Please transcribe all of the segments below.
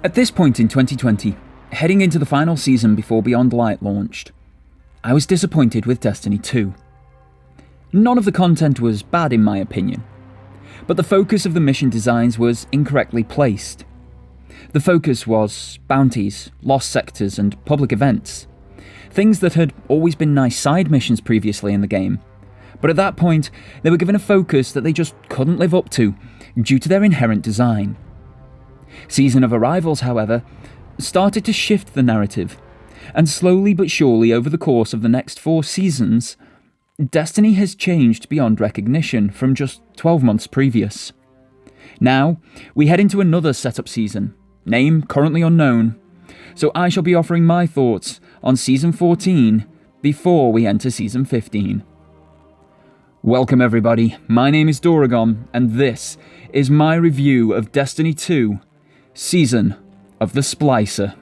At this point in 2020, heading into the final season before Beyond Light launched, I was disappointed with Destiny 2. None of the content was bad in my opinion, but the focus of the mission designs was incorrectly placed. The focus was bounties, lost sectors, and public events. Things that had always been nice side missions previously in the game, but at that point they were given a focus that they just couldn't live up to due to their inherent design. Season of Arrivals, however, started to shift the narrative, and slowly but surely over the course of the next 4 seasons, Destiny has changed beyond recognition from just 12 months previous. Now, we head into another setup season, name currently unknown, so I shall be offering my thoughts on Season 14 before we enter Season 15. Welcome everybody, my name is Doragon, and this is my review of Destiny 2, Season of the Splicer.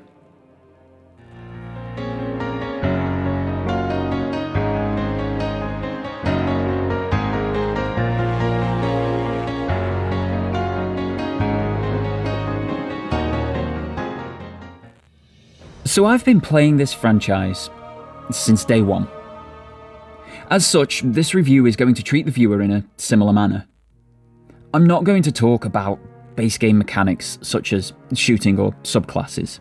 So I've been playing this franchise since day one. As such, this review is going to treat the viewer in a similar manner. I'm not going to talk about base game mechanics such as shooting or subclasses,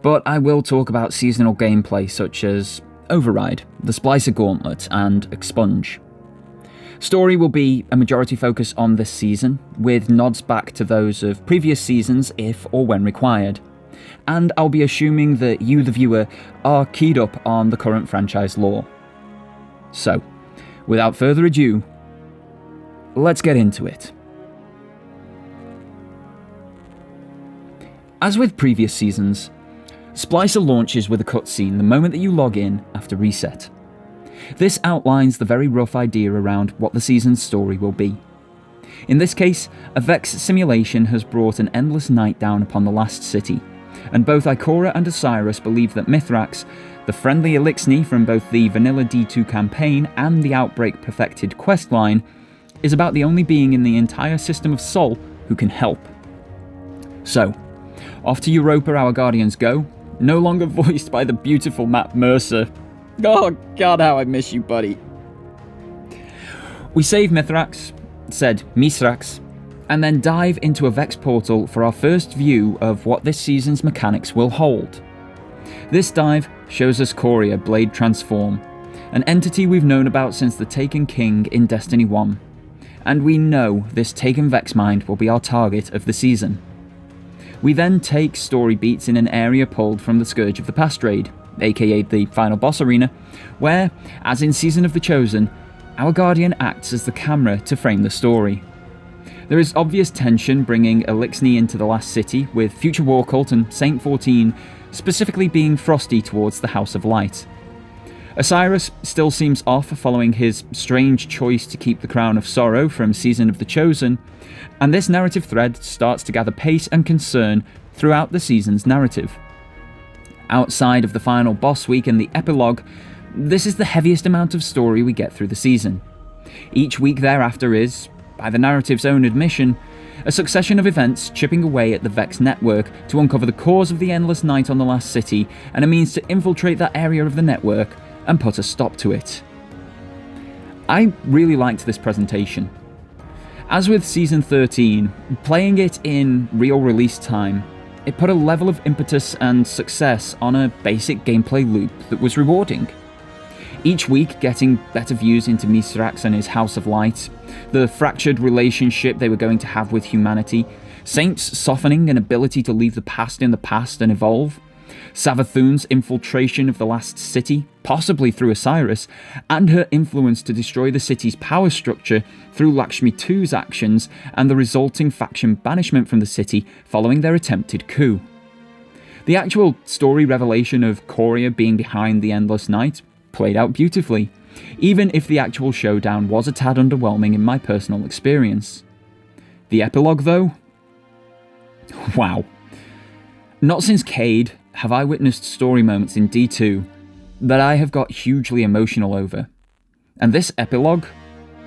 but I will talk about seasonal gameplay such as Override, the Splicer Gauntlet, and Expunge. Story will be a majority focus on this season, with nods back to those of previous seasons if or when required. And I'll be assuming that you, the viewer, are keyed up on the current franchise lore. So, without further ado, let's get into it. As with previous seasons, Splicer launches with a cutscene the moment that you log in after reset. This outlines the very rough idea around what the season's story will be. In this case, a Vex simulation has brought an endless night down upon the last city, and both Ikora and Osiris believe that Mithrax, the friendly Elixni from both the vanilla D2 campaign and the Outbreak Perfected questline, is about the only being in the entire system of Sol who can help. So, off to Europa our Guardians go, no longer voiced by the beautiful Matt Mercer. Oh god, how I miss you, buddy. We save Mithrax, said Misrax, and then dive into a Vex portal for our first view of what this season's mechanics will hold. This dive shows us Courier Blade Transform, an entity we've known about since the Taken King in Destiny 1, and we know this Taken Vex Mind will be our target of the season. We then take story beats in an area pulled from the Scourge of the Past raid, aka the final boss arena, where, as in Season of the Chosen, our Guardian acts as the camera to frame the story. There is obvious tension bringing Elixni into the last city, with Future War Cult and Saint 14 specifically being frosty towards the House of Light. Osiris still seems off following his strange choice to keep the Crown of Sorrow from Season of the Chosen, and this narrative thread starts to gather pace and concern throughout the season's narrative. Outside of the final boss week and the epilogue, this is the heaviest amount of story we get through the season. Each week thereafter is, by the narrative's own admission, a succession of events chipping away at the Vex network to uncover the cause of the endless night on the last city and a means to infiltrate that area of the network and put a stop to it. I really liked this presentation. As with Season 13, playing it in real release time, it put a level of impetus and success on a basic gameplay loop that was rewarding. Each week getting better views into Misrax and his House of Light, the fractured relationship they were going to have with humanity, Saints softening an ability to leave the past in the past and evolve, Savathun's infiltration of the last city, possibly through Osiris, and her influence to destroy the city's power structure through Lakshmi II's actions and the resulting faction banishment from the city following their attempted coup. The actual story revelation of Courier being behind the Endless Night played out beautifully, even if the actual showdown was a tad underwhelming in my personal experience. The epilogue though? Wow. Not since Cade have I witnessed story moments in D2 that I have got hugely emotional over. And this epilogue,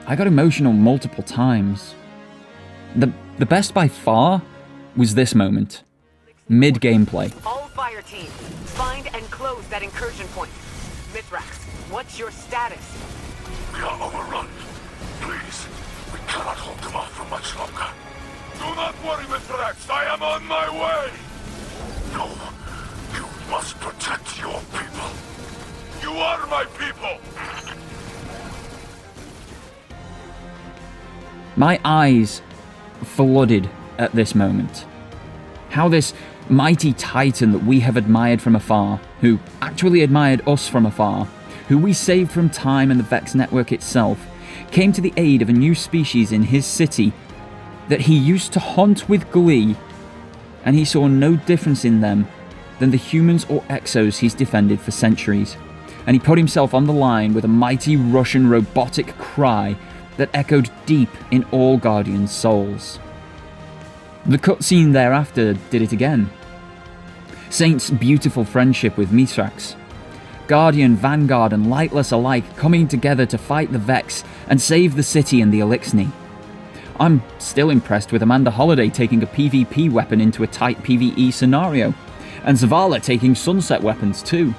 I got emotional multiple times. The best by far was this moment. Mid-gameplay. All fire teams, find and close that incursion point. Mithrax, what's your status? We are overrun. Please, we cannot hold them off for much longer. Do not worry, Mithrax. I am on my way. No, you must protect your people. You are my people. My eyes flooded at this moment. How this mighty titan that we have admired from afar, who actually admired us from afar, who we saved from time and the Vex network itself, came to the aid of a new species in his city that he used to haunt with glee, and he saw no difference in them than the humans or exos he's defended for centuries, and he put himself on the line with a mighty Russian robotic cry that echoed deep in all Guardians' souls. The cutscene thereafter did it again. Saint's beautiful friendship with Mithrax, Guardian, Vanguard and Lightless alike coming together to fight the Vex and save the city and the Elixni. I'm still impressed with Amanda Holliday taking a PvP weapon into a tight PvE scenario, and Zavala taking sunset weapons too.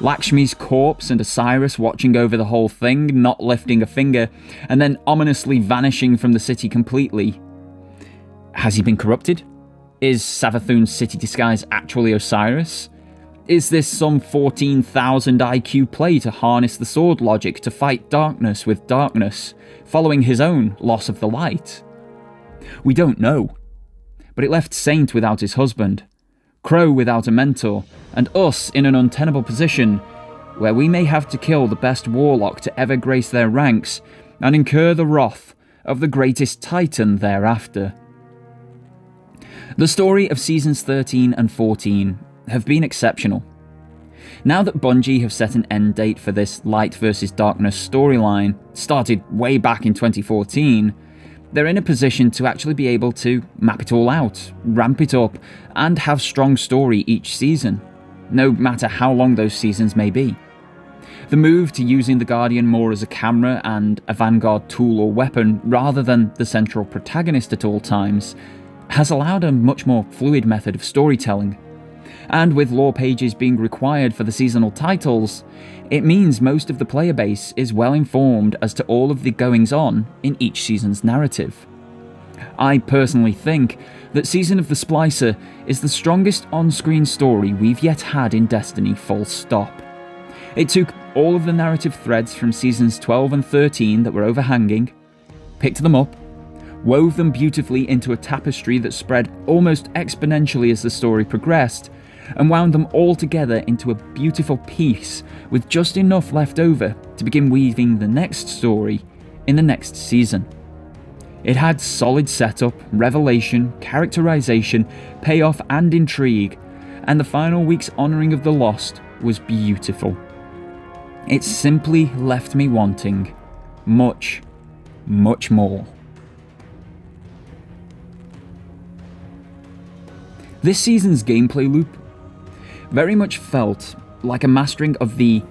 Lakshmi's corpse and Osiris watching over the whole thing, not lifting a finger, and then ominously vanishing from the city completely. Has he been corrupted? Is Savathun's city disguise actually Osiris? Is this some 14,000 IQ play to harness the sword logic to fight darkness with darkness, following his own loss of the light? We don't know. But it left Saint without his husband, Crow without a mentor, and us in an untenable position where we may have to kill the best warlock to ever grace their ranks and incur the wrath of the greatest titan thereafter. The story of Seasons 13 and 14 have been exceptional. Now that Bungie have set an end date for this light versus darkness storyline, started way back in 2014, they're in a position to actually be able to map it all out, ramp it up, and have strong story each season, no matter how long those seasons may be. The move to using the Guardian more as a camera and a Vanguard tool or weapon rather than the central protagonist at all times has allowed a much more fluid method of storytelling. And with lore pages being required for the seasonal titles, it means most of the player base is well informed as to all of the goings-on in each season's narrative. I personally think that Season of the Splicer is the strongest on-screen story we've yet had in Destiny, full stop. It took all of the narrative threads from Seasons 12 and 13 that were overhanging, picked them up, wove them beautifully into a tapestry that spread almost exponentially as the story progressed, and wound them all together into a beautiful piece with just enough left over to begin weaving the next story in the next season. It had solid setup, revelation, characterization, payoff and intrigue, and the final week's honouring of the lost was beautiful. It simply left me wanting much, much more. This season's gameplay loop very much felt like a mastering of the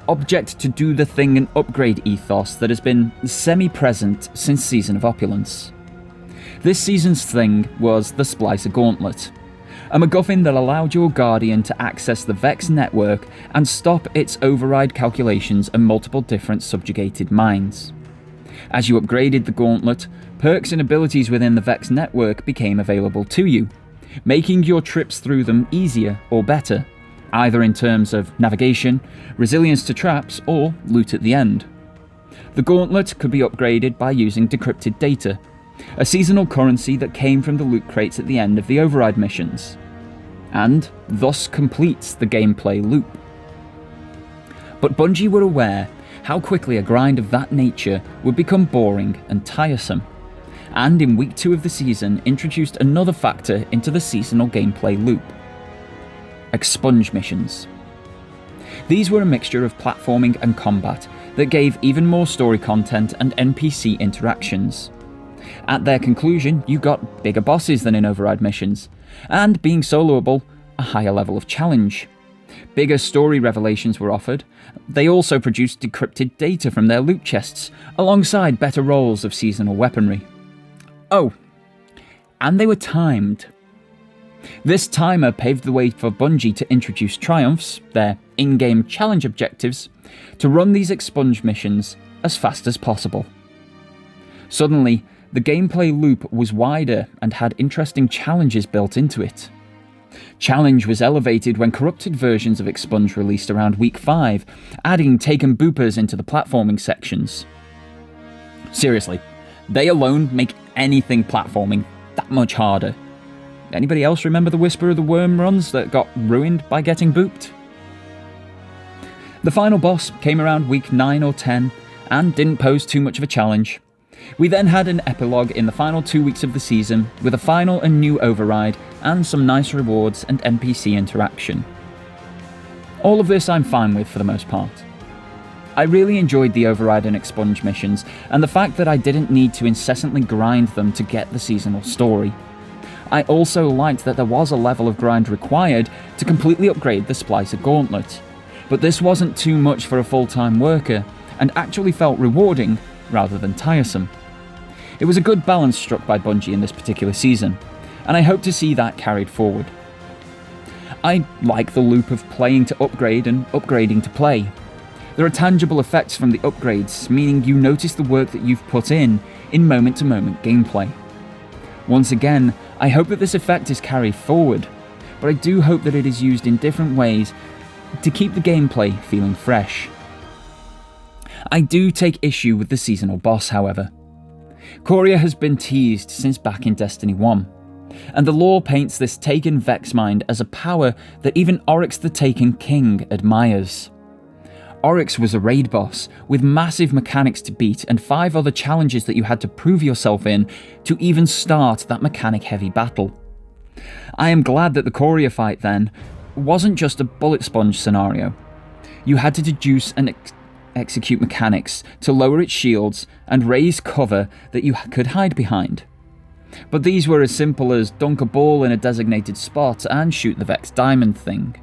object to do the thing and upgrade ethos that has been semi-present since Season of Opulence. This season's thing was the Splicer Gauntlet, a MacGuffin that allowed your Guardian to access the Vex network and stop its override calculations and multiple different subjugated minds. As you upgraded the Gauntlet, perks and abilities within the Vex network became available to you, making your trips through them easier or better, either in terms of navigation, resilience to traps, or loot at the end. The Gauntlet could be upgraded by using decrypted data, a seasonal currency that came from the loot crates at the end of the override missions, and thus completes the gameplay loop. But Bungie were aware how quickly a grind of that nature would become boring and tiresome, and in week 2 of the season introduced another factor into the seasonal gameplay loop: expunge missions. These were a mixture of platforming and combat that gave even more story content and NPC interactions. At their conclusion, you got bigger bosses than in override missions, and being soloable, a higher level of challenge. Bigger story revelations were offered. They also produced decrypted data from their loot chests, alongside better rolls of seasonal weaponry. Oh, and they were timed. This timer paved the way for Bungie to introduce triumphs, their in-game challenge objectives, to run these expunge missions as fast as possible. Suddenly, the gameplay loop was wider and had interesting challenges built into it. Challenge was elevated when corrupted versions of Expunge released around week 5, adding taken boopers into the platforming sections. Seriously, they alone make anything platforming that much harder. Anybody else remember the Whisper of the Worm runs that got ruined by getting booped? The final boss came around week 9 or 10 and didn't pose too much of a challenge. We then had an epilogue in the final 2 weeks of the season with a final and new override and some nice rewards and NPC interaction. All of this I'm fine with for the most part. I really enjoyed the override and expunge missions and the fact that I didn't need to incessantly grind them to get the seasonal story. I also liked that there was a level of grind required to completely upgrade the Splicer Gauntlet, but this wasn't too much for a full-time worker and actually felt rewarding rather than tiresome. It was a good balance struck by Bungie in this particular season, and I hope to see that carried forward. I like the loop of playing to upgrade and upgrading to play. There are tangible effects from the upgrades, meaning you notice the work that you've put in moment-to-moment gameplay. Once again, I hope that this effect is carried forward, but I do hope that it is used in different ways to keep the gameplay feeling fresh. I do take issue with the seasonal boss, however. Courier has been teased since back in Destiny 1, and the lore paints this Taken Vexmind as a power that even Oryx the Taken King admires. Oryx was a raid boss with massive mechanics to beat and 5 other challenges that you had to prove yourself in to even start that mechanic-heavy battle. I am glad that the Courier fight then wasn't just a bullet sponge scenario. You had to deduce and execute mechanics to lower its shields and raise cover that you could hide behind. But these were as simple as dunk a ball in a designated spot and shoot the Vex Diamond thing.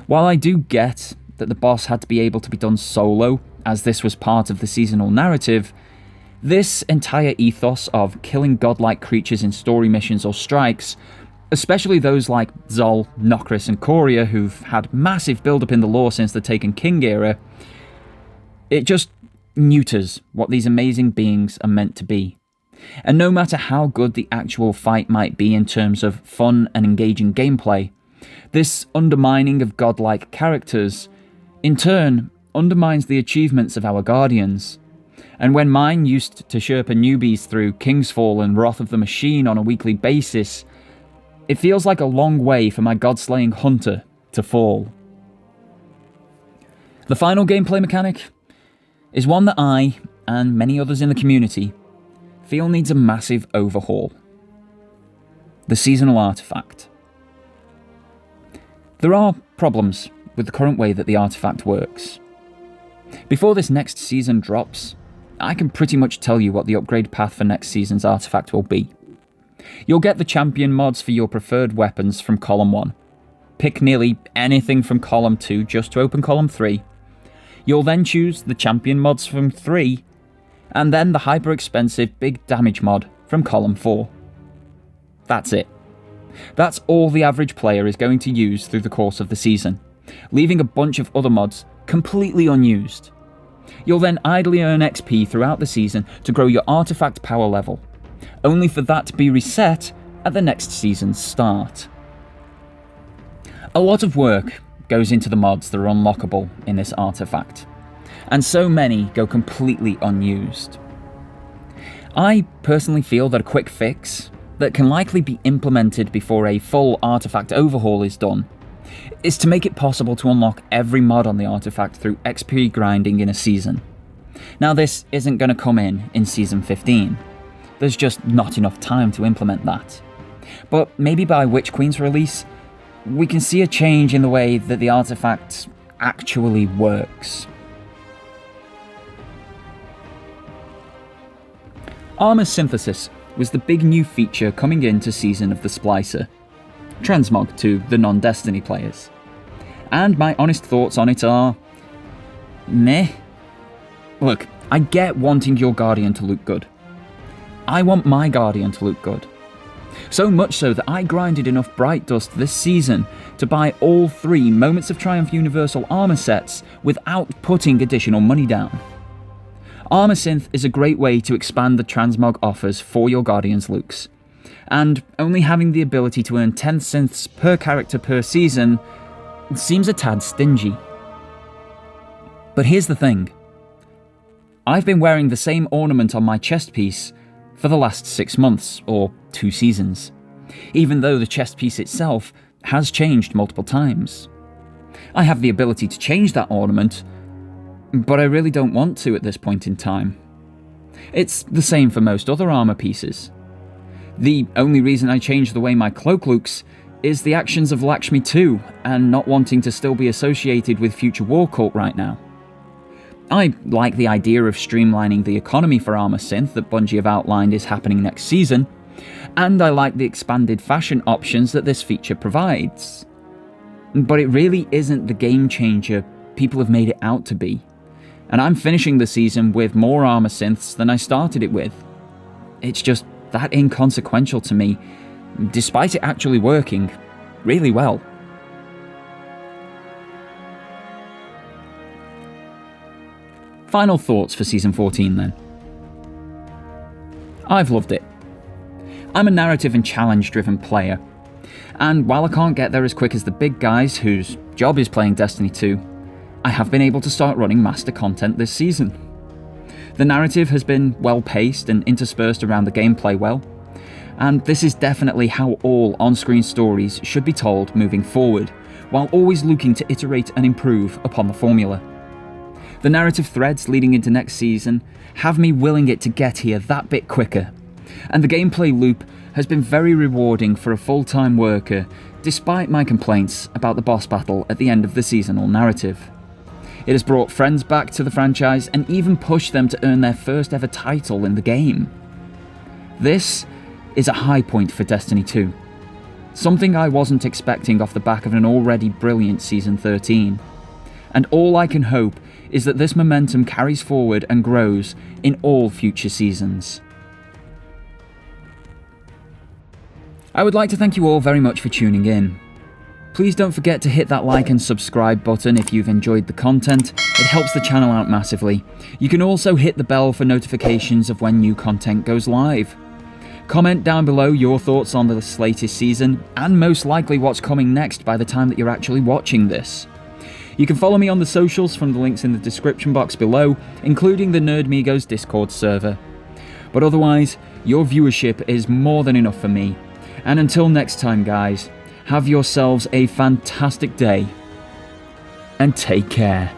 While I do get that the boss had to be able to be done solo, as this was part of the seasonal narrative, this entire ethos of killing godlike creatures in story missions or strikes, especially those like Zol, Nokris and Courier who've had massive build-up in the lore since the Taken King era, it just neuters what these amazing beings are meant to be. And no matter how good the actual fight might be in terms of fun and engaging gameplay, this undermining of godlike characters, in turn, undermines the achievements of our Guardians. And when mine used to Sherpa newbies through Kingsfall and Wrath of the Machine on a weekly basis, it feels like a long way for my god-slaying hunter to fall. The final gameplay mechanic is one that I, and many others in the community, feel needs a massive overhaul. The seasonal artifact. There are problems with the current way that the artifact works. Before this next season drops, I can pretty much tell you what the upgrade path for next season's artifact will be. You'll get the champion mods for your preferred weapons from Column 1. Pick nearly anything from Column 2 just to open Column 3. You'll then choose the champion mods from 3, and then the hyper expensive big damage mod from Column 4. That's it. That's all the average player is going to use through the course of the season, leaving a bunch of other mods completely unused. You'll then idly earn XP throughout the season to grow your artifact power level, only for that to be reset at the next season's start. A lot of work goes into the mods that are unlockable in this artifact, and so many go completely unused. I personally feel that a quick fix that can likely be implemented before a full artifact overhaul is done is to make it possible to unlock every mod on the artifact through XP grinding in a season. Now this isn't going to come in Season 15. There's just not enough time to implement that. But maybe by Witch Queen's release, we can see a change in the way that the artifact actually works. Armor Synthesis was the big new feature coming into Season of the Splicer, transmog to the non-Destiny players. And my honest thoughts on it are meh. Look, I get wanting your Guardian to look good. I want my Guardian to look good. So much so that I grinded enough Bright Dust this season to buy all 3 Moments of Triumph Universal Armor sets without putting additional money down. Armor Synth is a great way to expand the transmog offers for your Guardians looks, and only having the ability to earn 10 synths per character per season seems a tad stingy. But here's the thing. I've been wearing the same ornament on my chest piece for the last 6 months, or 2 seasons, even though the chest piece itself has changed multiple times. I have the ability to change that ornament, but I really don't want to at this point in time. It's the same for most other armor pieces. The only reason I changed the way my cloak looks is the actions of Lakshmi 2 and not wanting to still be associated with future War Cult right now. I like the idea of streamlining the economy for Armor Synth that Bungie have outlined is happening next season, and I like the expanded fashion options that this feature provides. But it really isn't the game changer people have made it out to be, and I'm finishing the season with more Armor Synths than I started it with. It's just that inconsequential to me, despite it actually working really well. Final thoughts for Season 14 then. I've loved it. I'm a narrative and challenge-driven player, and while I can't get there as quick as the big guys whose job is playing Destiny 2, I have been able to start running master content this season. The narrative has been well-paced and interspersed around the gameplay well, and this is definitely how all on-screen stories should be told moving forward, while always looking to iterate and improve upon the formula. The narrative threads leading into next season have me willing it to get here that bit quicker, and the gameplay loop has been very rewarding for a full-time worker, despite my complaints about the boss battle at the end of the seasonal narrative. It has brought friends back to the franchise and even pushed them to earn their first ever title in the game. This is a high point for Destiny 2, something I wasn't expecting off the back of an already brilliant Season 13, and all I can hope is that this momentum carries forward and grows in all future seasons. I would like to thank you all very much for tuning in. Please don't forget to hit that like and subscribe button if you've enjoyed the content, it helps the channel out massively. You can also hit the bell for notifications of when new content goes live. Comment down below your thoughts on this latest season, and most likely what's coming next by the time that you're actually watching this. You can follow me on the socials from the links in the description box below, including the Nerdmigos Discord server. But otherwise, your viewership is more than enough for me. And until next time guys, have yourselves a fantastic day, and take care.